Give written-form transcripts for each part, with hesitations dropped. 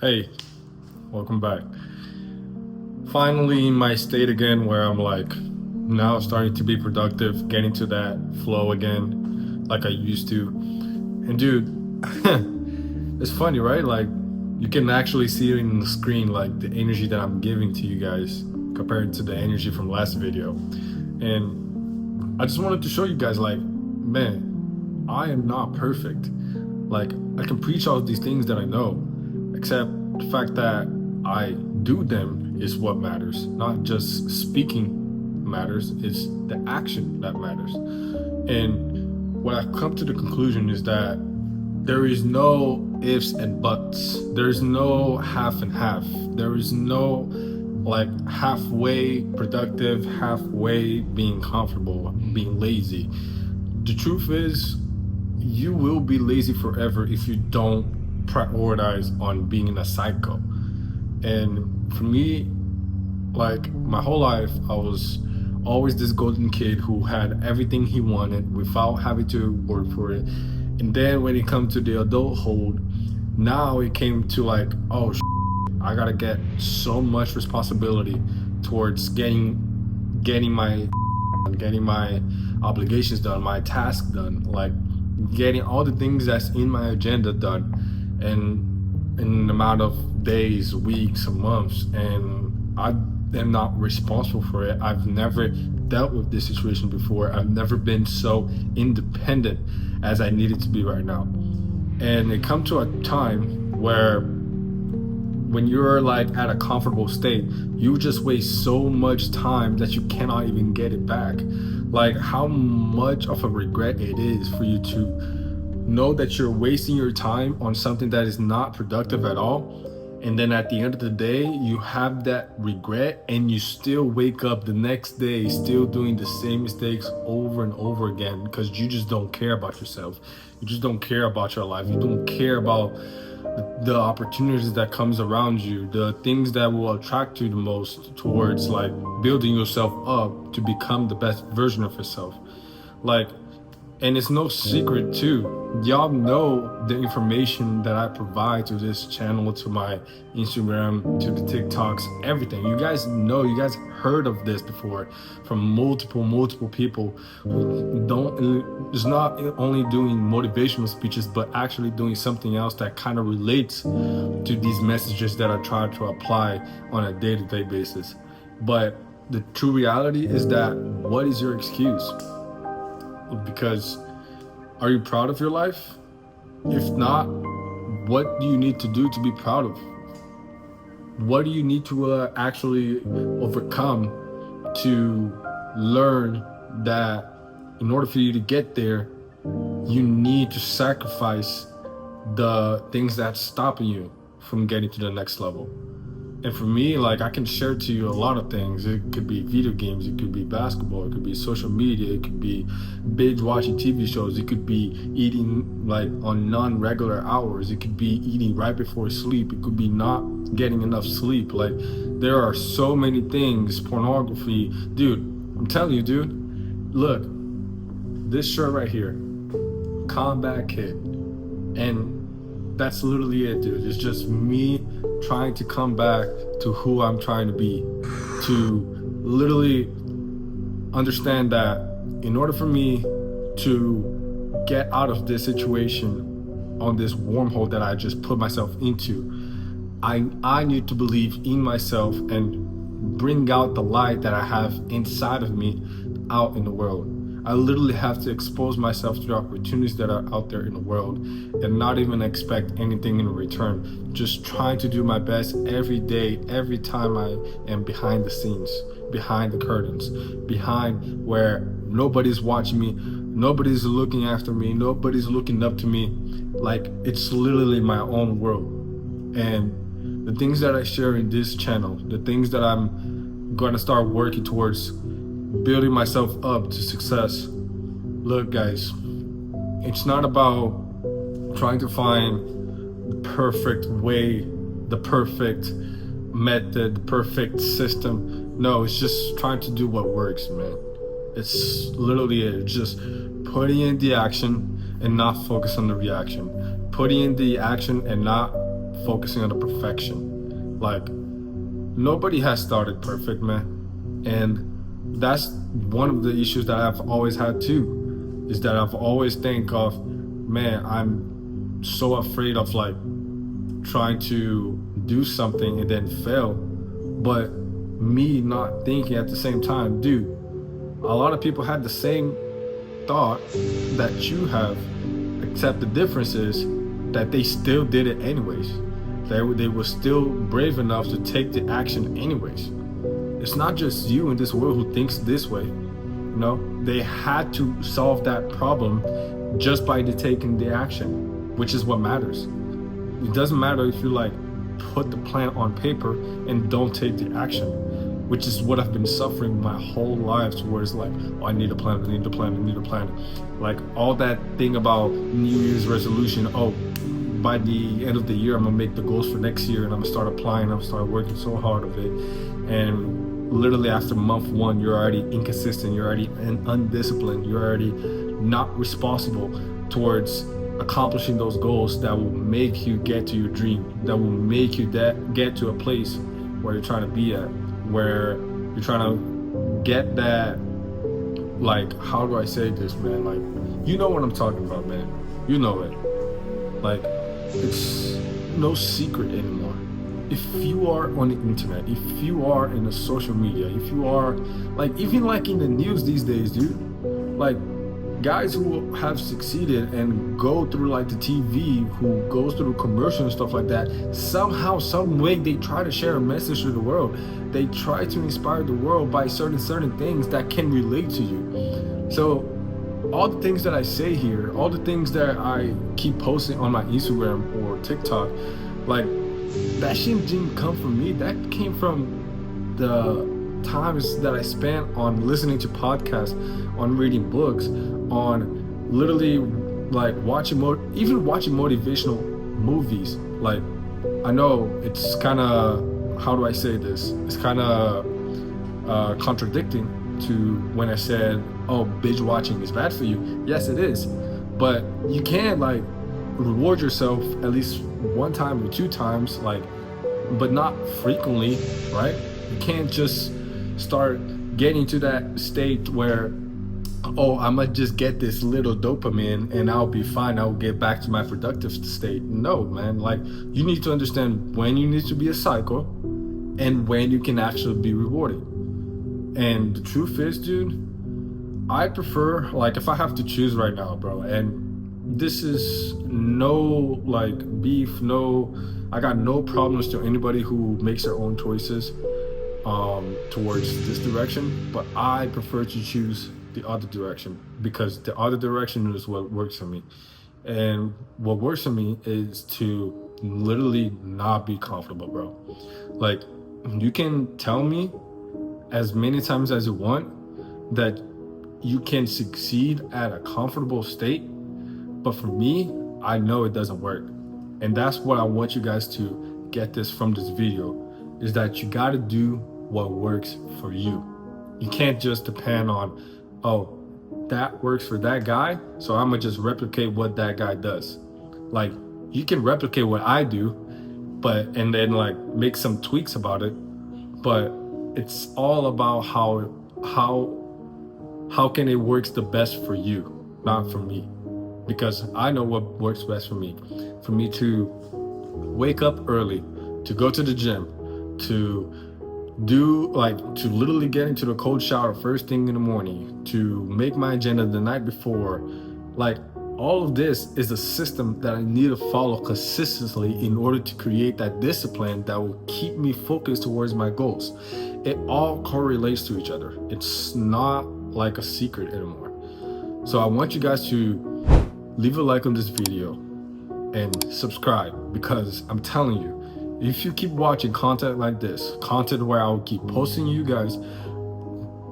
Hey, welcome back. Finally in my state again where I'm like now starting to be productive, getting to that flow again like I used to. And dude, it's funny, right? Like you can actually see it in the screen, like the energy that I'm giving to you guys compared to the energy from last video. And I just wanted to show you guys like, man, I am not perfect. Like I can preach all these things that I know, except the fact that I do them is what matters. Not just speaking matters, it's the action that matters. And what I've come to the conclusion is that there is no ifs and buts. There's no half and half. There is no like halfway productive, halfway being comfortable, being lazy. The truth is, you will be lazy forever if you don't prioritize on being in a cycle. And for me, like my whole life, I was always this golden kid who had everything he wanted without having to work for it. And then when it comes to the adulthood, now it came to like, oh, I gotta get so much responsibility towards getting my obligations done, my task done, like getting all the things that's in my agenda done, and in an amount of days, weeks, and months. And I am not responsible for it. I've never dealt with this situation before. I've never been so independent as I needed to be right now. And it come to a time where when you're like at a comfortable state, you just waste so much time that you cannot even get it back. Like how much of a regret it is for you to know that you're wasting your time on something that is not productive at all. And then at the end of the day, you have that regret and you still wake up the next day still doing the same mistakes over and over again because you just don't care about yourself. You just don't care about your life. You don't care about the opportunities that comes around you, the things that will attract you the most towards like building yourself up to become the best version of yourself. Like, and it's no secret too, y'all know the information that I provide to this channel, to my Instagram, to the TikToks, everything. You guys know, you guys heard of this before from multiple people who is not only doing motivational speeches, but actually doing something else that kind of relates to these messages that I try to apply on a day-to-day basis. But the true reality is that, what is your excuse? Because are you proud of your life? If not, what do you need to do to be proud of? What do you need to actually overcome to learn that in order for you to get there, you need to sacrifice the things that's stopping you from getting to the next level? And for me, like, I can share to you a lot of things. It could be video games, it could be basketball, it could be social media, it could be binge watching TV shows, it could be eating like on non-regular hours, it could be eating right before sleep, it could be not getting enough sleep. Like, there are so many things. Pornography, dude, I'm telling you, dude, look, this shirt right here, Combat Kid, and that's literally it, dude. It's just me trying to come back to who I'm trying to be, to literally understand that in order for me to get out of this situation, on this wormhole that I just put myself into, I need to believe in myself and bring out the light that I have inside of me out in the world. I literally have to expose myself to the opportunities that are out there in the world and not even expect anything in return. Just trying to do my best every day, every time I am behind the scenes, behind the curtains, behind where nobody's watching me, nobody's looking after me, nobody's looking up to me. Like, it's literally my own world. And the things that I share in this channel, the things that I'm gonna start working towards building myself up to success. Look, guys, it's not about trying to find the perfect way, the perfect method, the perfect system. No, it's just trying to do what works, man. It's literally it. It's just putting in the action and not focus on the reaction. Putting in the action and not focusing on the perfection. Like, nobody has started perfect, man. And that's one of the issues that I've always had too, is that I've always think of, man, I'm so afraid of like trying to do something and then fail. But me not thinking at the same time, dude, a lot of people had the same thought that you have, except the difference is that they still did it anyways. They were still brave enough to take the action anyways. It's not just you in this world who thinks this way. You know, they had to solve that problem just by taking the action, which is what matters. It doesn't matter if you like put the plan on paper and don't take the action, which is what I've been suffering my whole life towards. Like, oh, I need a plan, I need a plan, I need a plan. Like all that thing about New Year's resolution, oh, by the end of the year, I'm gonna make the goals for next year and I'm gonna start applying, I'm gonna start working so hard of it. And literally after month one, you're already inconsistent, you're already undisciplined, you're already not responsible towards accomplishing those goals that will make you get to your dream, that will make you get to a place where you're trying to be at, where you're trying to get that, like, how do I say this, man? Like, you know what I'm talking about, man. You know it. Like, it's no secret anymore. If you are on the internet, if you are in the social media, if you are, like, even like in the news these days, dude, like, guys who have succeeded and go through like the TV, who goes through commercials and stuff like that, somehow, some way, they try to share a message to the world. They try to inspire the world by certain things that can relate to you. So all the things that I say here, all the things that I keep posting on my Instagram or TikTok, like, that shit didn't come from me. That came from the times that I spent on listening to podcasts, on reading books, on literally like watching even watching motivational movies. Like, I know it's kind of, how do I say this? It's kind of contradicting to when I said, oh, binge watching is bad for you. Yes, it is. But you can like reward yourself at least one time or two times, like, but not frequently, right? You can't just start getting to that state where, oh, I might just get this little dopamine and I'll be fine, I'll get back to my productive state. No, man. Like, you need to understand when you need to be a cycle and when you can actually be rewarded. And the truth is, dude, I prefer, like, if I have to choose right now, bro, and this is no like beef, no, I got no problems to anybody who makes their own choices towards this direction, but I prefer to choose the other direction, because the other direction is what works for me. And what works for me is to literally not be comfortable, bro. Like, you can tell me as many times as you want that you can succeed at a comfortable state, but for me, I know it doesn't work. And that's what I want you guys to get this from this video, is that you got to do what works for you. You can't just depend on, oh, that works for that guy, so I'm gonna just replicate what that guy does. Like, you can replicate what I do, but and then like make some tweaks about it, but it's all about how can it works the best for you, not for me. Because I know what works best for me. For me to wake up early, to go to the gym, to do like, to literally get into the cold shower first thing in the morning, to make my agenda the night before. Like, all of this is a system that I need to follow consistently in order to create that discipline that will keep me focused towards my goals. It all correlates to each other. It's not like a secret anymore. So I want you guys to leave a like on this video and subscribe, because I'm telling you, if you keep watching content like this, content where I'll keep posting you guys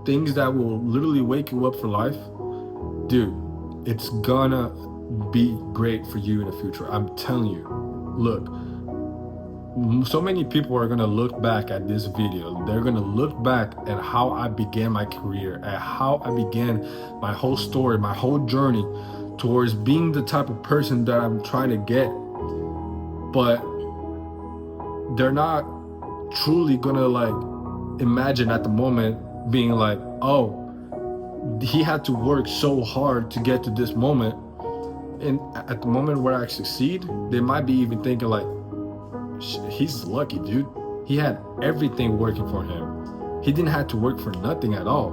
things that will literally wake you up for life, dude, it's gonna be great for you in the future. I'm telling you. Look, so many people are gonna look back at this video. They're gonna look back at how I began my career, at how I began my whole story, my whole journey towards being the type of person that I'm trying to get. But they're not truly gonna like imagine at the moment being like, oh, he had to work so hard to get to this moment. And at the moment where I succeed, they might be even thinking like, he's lucky, dude. He had everything working for him. He didn't have to work for nothing at all.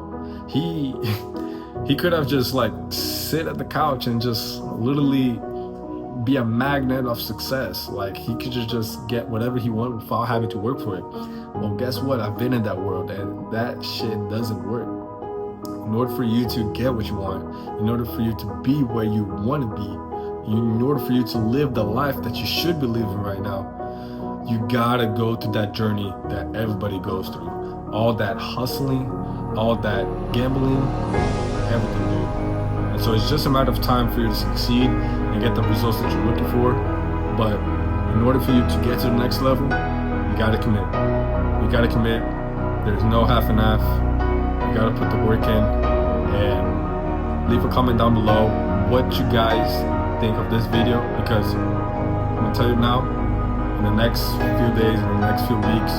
He he could have just like sit at the couch and just literally be a magnet of success. Like he could just get whatever he wanted without having to work for it. Well, guess what? I've been in that world, and that shit doesn't work. In order for you to get what you want, in order for you to be where you want to be, in order for you to live the life that you should be living right now, you gotta go through that journey that everybody goes through. All that hustling, all that gambling, everything, dude. And so it's just a matter of time for you to succeed and get the results that you're looking for. But in order for you to get to the next level, you gotta commit. You gotta commit. There's no half and half. You gotta put the work in. And leave a comment down below what you guys think of this video, because I'm gonna tell you now, in the next few days, in the next few weeks,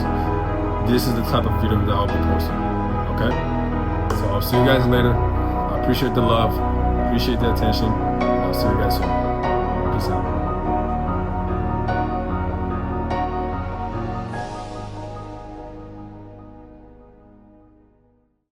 this is the type of video that I'll be posting. Okay? So I'll see you guys later. I appreciate the love, appreciate the attention, and I'll see you guys soon.